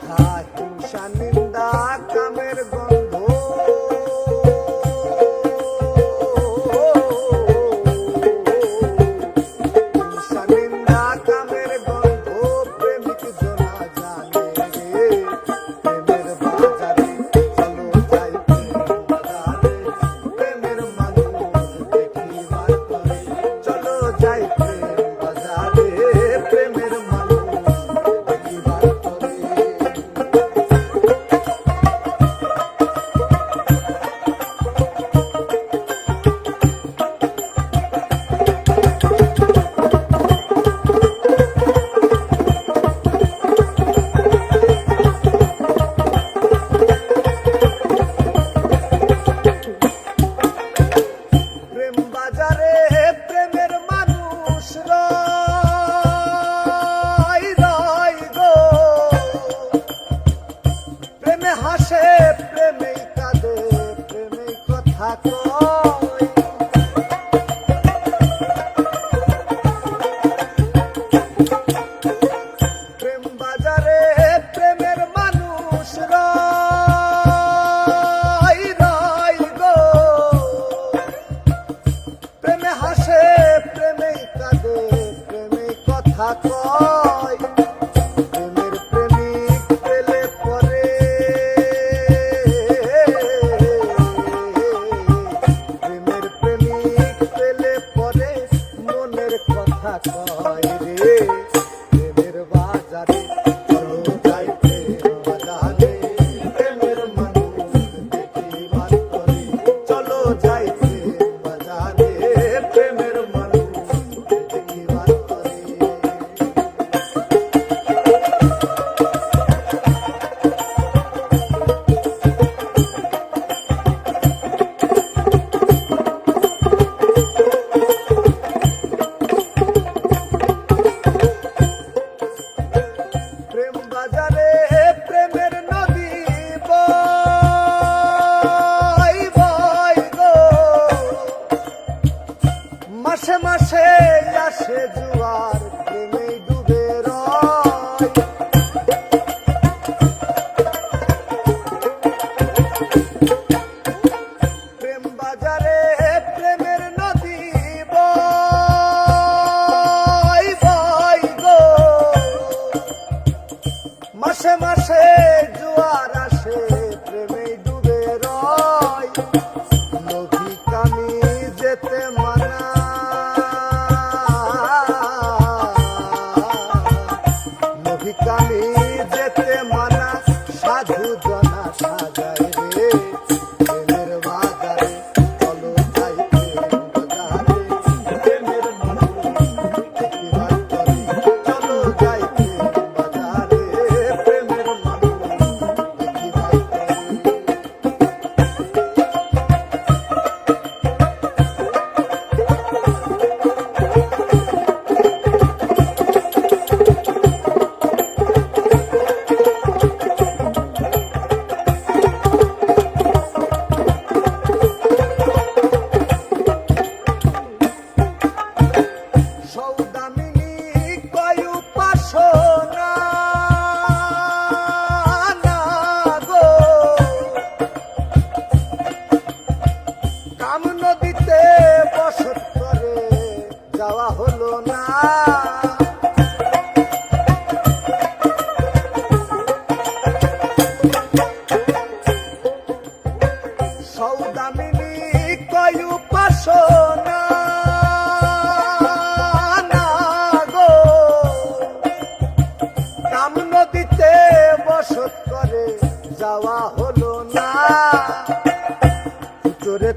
কথা হিংসা নিন্দা কামের গন্ধ হিংসা নিন্দা কামের গন্ধ প্রেমিক জনা জানে রে প্রেমের বাজারে চলো যাই বাজারে প্রেমের মানুষ দেখিবার করে চলো যাই বাজারে প্রেমের প্রেমের প্রেমিক পেলে পরে প্রেমের প্রেমিক পেলে পরে মনের কথা কয় রে প্রেমের বাজারে চলো যাই প্রেম বাজারে প্রেমের মানুষ দেখিবার করে চলো যাই প্রেম বাজারে প্রেমের মানুষ দেখিবার করে প্রেম বাজারে প্রেমের নদী বয় বয় গো মাসে মাসে আসে জুয়ার প্রেমে ডুবে রয় প্রেম বাজারে প্রেমের নদী বয় বয় গো মাসে মাসে জোয়ার আসে প্রেমে ডুবে রয় নদী কামি যেতে মানা নদী কামি যেতে মানা সাধু জনা সাজায় রে প্রেমের বাজারে চলো যাই প্রেম বাজারে প্রেমের মানুষ দেখিবার করে চলো যাই প্রেম বাজারে প্রেমের মানুষ দেখিবার করে সৌদামিনী কয় উপাসনা না গো কাম নদীতে বসত করে যাওয়া হলো না সৌদামিনী কয় উপাসনা না গো কাম নদীতে বসত করে যাওয়া হলো না চোরে